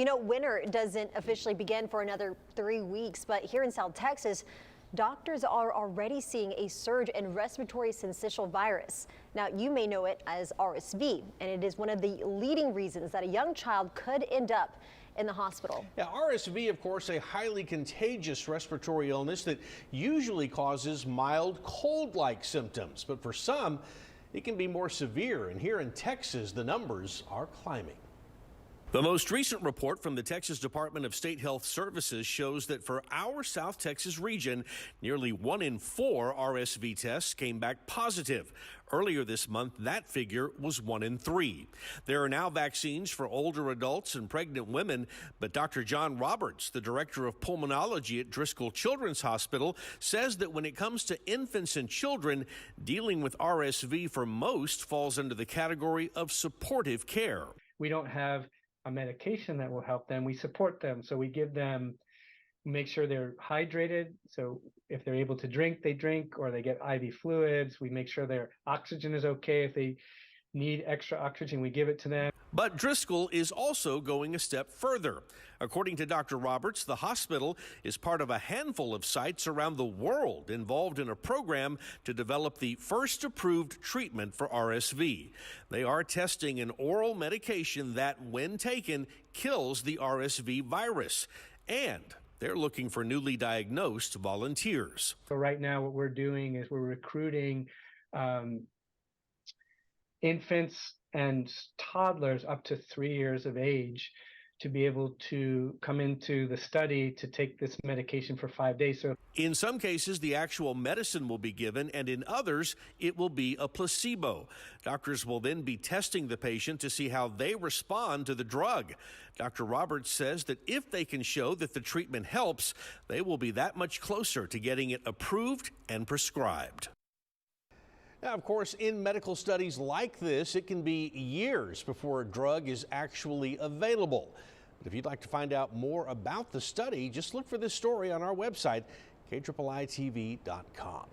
Well, winter doesn't officially begin for another 3 weeks, but here in South Texas, doctors are already seeing a surge in respiratory syncytial virus. Now, you may know it as RSV, and it is one of the leading reasons that a young child could end up in the hospital. Yeah, RSV, of course, a highly contagious respiratory illness that usually causes mild cold-like symptoms, but for some, it can be more severe, and here in Texas, the numbers are climbing. The most recent report from the Texas Department of State Health Services shows that for our South Texas region, nearly 1 in 4 RSV tests came back positive. Earlier this month, that figure was 1 in 3. There are now vaccines for older adults and pregnant women, but Dr. John Roberts, the director of pulmonology at Driscoll Children's Hospital, says that when it comes to infants and children, dealing with RSV for most falls under the category of supportive care. We don't have a medication that will help them. We support them. So we give them, make sure they're hydrated. So if they're able to drink, they drink, or they get IV fluids. We make sure their oxygen is okay. If they need extra oxygen, we give it to them. But Driscoll is also going a step further. According to Dr. Roberts, the hospital is part of a handful of sites around the world involved in a program to develop the first approved treatment for RSV. They are testing an oral medication that, when taken, kills the RSV virus. And they're looking for newly diagnosed volunteers. So right now what we're doing is we're recruiting infants and toddlers up to 3 years of age to be able to come into the study to take this medication for 5 days. So in some cases, the actual medicine will be given, and in others, it will be a placebo. Doctors will then be testing the patient to see how they respond to the drug. Dr. Roberts says that if they can show that the treatment helps, they will be that much closer to getting it approved and prescribed. Now, of course, in medical studies like this, it can be years before a drug is actually available. But if you'd like to find out more about the study, just look for this story on our website, KIIITV.com.